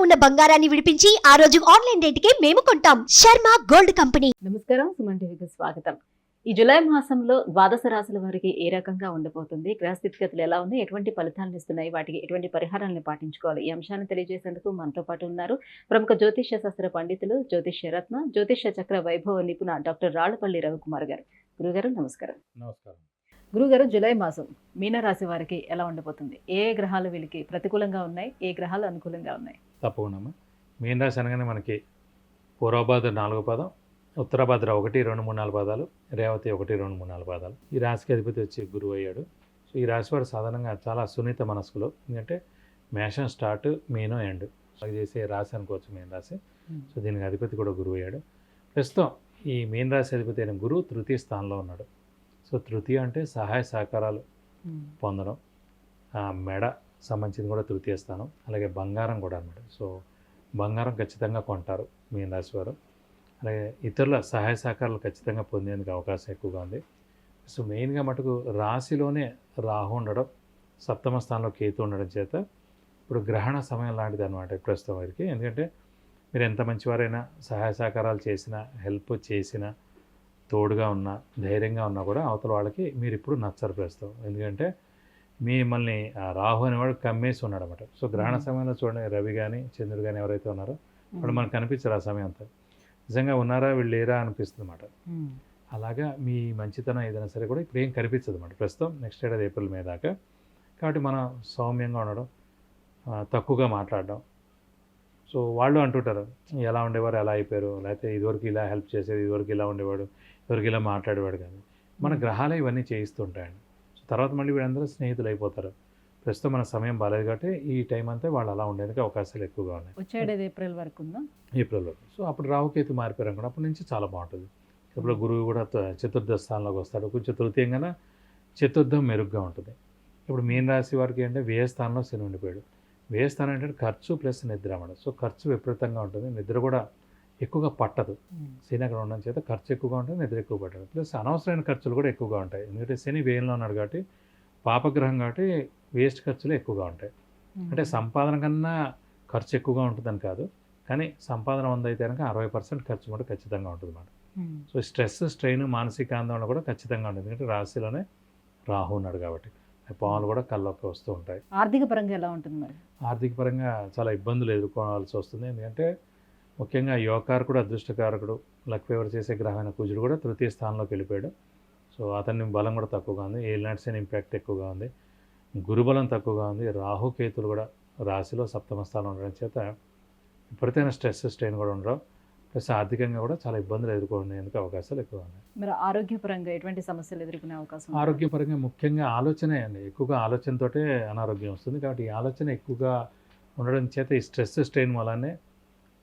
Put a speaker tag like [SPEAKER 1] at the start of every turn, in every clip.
[SPEAKER 1] ఉన్న బంగారాన్ని విడిపించి ఆ రోజు ఆన్లైన్ రేటుకే మేము కొంటాం. Sharma gold company.
[SPEAKER 2] నమస్కారం, సుమన్ టీవీకి స్వాగతం. ఈ జూలై మాసంలో ద్వాదశ రాశుల వారికి ఏ రకంగా ఉండబోతుంది, గ్రహ స్థితిగతులు ఎలా ఉంది, ఎటువంటి ఫలితాలను ఇస్తున్నాయి, వాటికి ఎటువంటి పరిహారాలను పాటించుకోవాలి, ఈ అంశాన్ని తెలియజేసేందుకు మనతో పాటు ఉన్నారు ప్రముఖ జ్యోతిష్య శాస్త్ర పండితులు, జ్యోతిష్య రత్న, జ్యోతిష్య చక్ర వైభవ నిపుణ డాక్టర్ రాళ్లపల్లి రవికుమార్ గారు. గురుగారు నమస్కారం.
[SPEAKER 3] నమస్కారం.
[SPEAKER 2] గురుగారు, జూలై మాసం మీనరాశి వారికి ఎలా ఉండబోతుంది? ఏ గ్రహాలు వీళ్ళకి ప్రతికూలంగా ఉన్నాయి, ఏ గ్రహాలు అనుకూలంగా ఉన్నాయి?
[SPEAKER 3] తప్పకుండా. మీన రాశి అనగానే మనకి పూర్వభాద్ర 4 పాదం, ఉత్తరభాద్ర 1, 2, 3, 4 పాదాలు, రేవతి 1, 2, 3, 4 పాదాలు. ఈ రాశికి అధిపతి వచ్చి గురువు అయ్యాడు. సో ఈ రాశి వాడు సాధారణంగా చాలా సున్నిత మనస్కులు. ఎందుకంటే మేషం స్టార్ట్, మీనం ఎండ్ చేసే రాశి అనుకోవచ్చు మీన రాశి. సో దీనికి అధిపతి కూడా గురువు అయ్యాడు. ప్రస్తుతం ఈ మీన రాశి అధిపతి అయిన గురువు తృతీయ స్థానంలో ఉన్నాడు. సో తృతీయ అంటే సహాయ సహకారాలు పొందడం, మెడ సంబంధించింది కూడా తృతీయ స్థానం. అలాగే బంగారం కూడా అన్నమాట. సో బంగారం ఖచ్చితంగా కొంటారు మీన రాశి వారు. అలాగే ఇతరుల సహాయ సహకారాలు ఖచ్చితంగా పొందేందుకు అవకాశం ఎక్కువగా ఉంది. సో మెయిన్గా మటుకు రాశిలోనే రాహు ఉండడం, సప్తమ స్థానంలో కేతు ఉండడం చేత ఇప్పుడు గ్రహణ సమయం లాంటిది అనమాట ప్రస్తుతం వారికి. ఎందుకంటే మీరు ఎంత మంచివారైనా, సహాయ సహకారాలు చేసినా, హెల్ప్ చేసినా, తోడుగా ఉన్నా, ధైర్యంగా ఉన్నా కూడా అవతల వాళ్ళకి మీరు ఇప్పుడు నచ్చరు ప్రస్తుతం. ఎందుకంటే మిమ్మల్ని రాహు అనేవాడు కమ్మేసి ఉన్నాడు అనమాట. సో గ్రహణ సమయంలో చూడండి, రవి కానీ చంద్రుడు కానీ ఎవరైతే ఉన్నారో వాళ్ళు మనకు కనిపించరు ఆ సమయం అంతా. నిజంగా ఉన్నారా వీళ్ళు లేరా అనిపిస్తుంది అన్నమాట. అలాగా మీ మంచితనం ఏదైనా సరే కూడా ఇప్పుడు ఏం కనిపించదు అన్నమాట ప్రస్తుతం. నెక్స్ట్ ఏడాది ఏప్రిల్ మే దాకా. కాబట్టి మనం సౌమ్యంగా ఉండడం, తక్కువగా మాట్లాడడం. సో వాళ్ళు అంటుంటారు ఎలా ఉండేవారు, ఎలా అయిపోయారు, లేకపోతే ఇదివరకు ఇలా హెల్ప్ చేసేది, ఇదివరకు ఇలా ఉండేవాడు, ఇదివరకు ఇలా మాట్లాడేవాడు కానీ మన గ్రహాలే ఇవన్నీ చేయిస్తుంటాయండి. సో తర్వాత మళ్ళీ వీళ్ళందరూ స్నేహితులు అయిపోతారు. ప్రస్తుతం మన సమయం బాగాలేదు కాబట్టి ఈ టైం అంతా వాళ్ళు అలా ఉండేందుకు అవకాశాలు ఎక్కువగా ఉన్నాయి.
[SPEAKER 2] వచ్చేది ఏప్రిల్ వరకు ఉందా? ఏప్రిల్ వరకు.
[SPEAKER 3] సో అప్పుడు రాహుకేతు మారిపోయారు అనుకోండి, అప్పటి నుంచి చాలా బాగుంటుంది. ఇప్పుడు గురువు కూడా చతుర్థ స్థానంలోకి వస్తాడు. కొంచెం తృతీయంగానే చతుర్థం మెరుగ్గా ఉంటుంది. ఇప్పుడు మీన రాశి వారికి అంటే వ్యయ స్థానంలో శని ఉండిపోయాడు. వ్యయ స్థానం అంటే ఖర్చు ప్లస్ నిద్ర అన్నమాట. సో ఖర్చు విపరీతంగా ఉంటుంది, నిద్ర కూడా ఎక్కువగా పట్టదు. శని అక్కడ ఉండడం చేత ఖర్చు ఎక్కువగా ఉంటుంది, నిద్ర ఎక్కువ పట్టదు. ప్లస్ అనవసరమైన ఖర్చులు కూడా ఎక్కువగా ఉంటాయి. ఎందుకంటే శని వ్యయంలో ఉన్నాడు కాబట్టి, పాపగ్రహం కాబట్టి వేస్ట్ ఖర్చులు ఎక్కువగా ఉంటాయి. అంటే సంపాదన కన్నా ఖర్చు ఎక్కువగా ఉంటుందని కాదు, కానీ సంపాదన 100 అయితే కనుక 60% ఖర్చు కూడా ఖచ్చితంగా ఉంటుంది అన్నమాట. సో స్ట్రెస్, స్ట్రెయిన్, మానసిక ఆందోళన కూడా ఖచ్చితంగా ఉంటుంది. ఎందుకంటే రాశిలోనే రాహు ఉన్నాడు కాబట్టి పాములు కూడా కళ్ళొప్పి వస్తూ ఉంటాయి.
[SPEAKER 2] ఆర్థిక పరంగా ఎలా ఉంటుంది మరి?
[SPEAKER 3] ఆర్థిక పరంగా చాలా ఇబ్బందులు ఎదుర్కోవాల్సి వస్తుంది. ఎందుకంటే ముఖ్యంగా యోగకారకుడు, అదృష్టకారకుడు, లక్ ఫేవర్ చేసే గ్రహమైన కుజుడు కూడా తృతీయ స్థానంలోకి వెళ్ళిపోయాడు. సో అతని బలం కూడా తక్కువగా ఉంది. ఏలినాటి శని ఇంపాక్ట్ ఎక్కువగా ఉంది, గురుబలం తక్కువగా ఉంది. రాహుకేతులు కూడా రాశిలో సప్తమ స్థానం ఉండడం చేత విపరీతమైన స్ట్రెస్, స్ట్రెయిన్ కూడా ఉండడం. ప్లస్ ఆర్థికంగా కూడా చాలా ఇబ్బందులు ఎదుర్కొనేందుకు అవకాశాలు ఎక్కువ ఉన్నాయి.
[SPEAKER 2] మరి ఆరోగ్యపరంగా ఎటువంటి సమస్యలు ఎదుర్కొనే అవకాశం?
[SPEAKER 3] ఆరోగ్యపరంగా ముఖ్యంగా ఆలోచనే అండి, ఎక్కువగా ఆలోచనతోటే అనారోగ్యం వస్తుంది. కాబట్టి ఈ ఆలోచన ఎక్కువగా ఉండడం చేత ఈ స్ట్రెస్, స్ట్రెయిన్ వల్లనే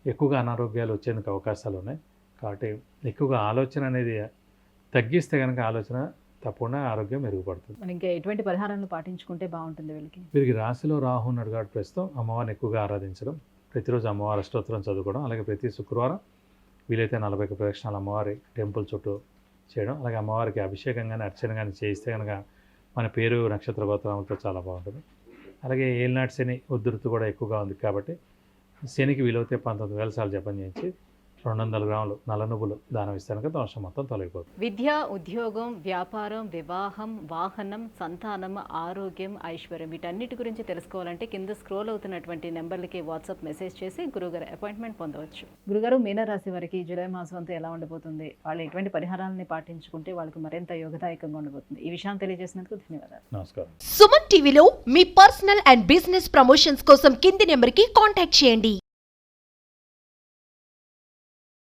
[SPEAKER 3] ఎక్కువగా అనారోగ్యాలు వచ్చేందుకు అవకాశాలు ఉన్నాయి. కాబట్టి ఎక్కువగా ఆలోచన అనేది తగ్గిస్తే కనుక ఆలోచన తప్పకుండా ఆరోగ్యం మెరుగుపడుతుంది.
[SPEAKER 2] మరి ఇంకా ఎటువంటి పరిహారాలను పాటించుకుంటే బాగుంటుంది వీళ్ళకి?
[SPEAKER 3] వీరికి రాశిలో రాహు ఉన్నాడు కాబట్టి ప్రస్తుతం అమ్మవారిని ఎక్కువగా ఆరాధించడం, ప్రతిరోజు అమ్మవారి అష్టోత్తరం చదువుకోవడం, అలాగే ప్రతి శుక్రవారం వీలైతే 40 ప్రదక్షిణాలు అమ్మవారి టెంపుల్ చుట్టూ చేయడం, అలాగే అమ్మవారికి అభిషేకం కానీ అర్చన కానీ చేయిస్తే కనుక మన పేరు, నక్షత్ర గోత్రాలతో చాలా బాగుంటుంది. అలాగే ఏలినాటి శని ఉధృతి కూడా ఎక్కువగా ఉంది కాబట్టి శనికి వీలైతే 19,000 సార్లు జపం చేయించి 200 గ్రాములు నల్ల నువ్వులు దానం ఇస్తే కనుక దోషం మొత్తం తొలగిపోతుంది.
[SPEAKER 2] విద్య, ఉద్యోగం, వ్యాపారం, వివాహం, వాహనం, సంతానం, ఆరోగ్యం, ఐశ్వర్యం వీటన్నిటి గురించి తెలుసుకోవాలంటే కింద స్క్రోల్ అవుతున్నటువంటి నెంబర్లకి వాట్సాప్ మెసేజ్ చేసి గురుగారు అపాయింట్మెంట్ పొందవచ్చు. గురుగారు, మీనరాశి వారికి జూలై మాసం అంతా ఎలా ఉండబోతుంది, వాళ్ళు ఎటువంటి పరిహారాలని పాటించుకుంటే వాళ్ళకి మరింత యోగదాయకంగా ఉండబోతుంది, ఈ విషయాన్ని తెలియజేసినందుకు ధన్యవాదాలు.
[SPEAKER 3] నమస్కారం.
[SPEAKER 1] సుమన్ టీవీలో మీ పర్సనల్ అండ్ బిజినెస్ ప్రమోషన్స్ కోసం కింది నెంబర్కి కాంటాక్ట్ చేయండి.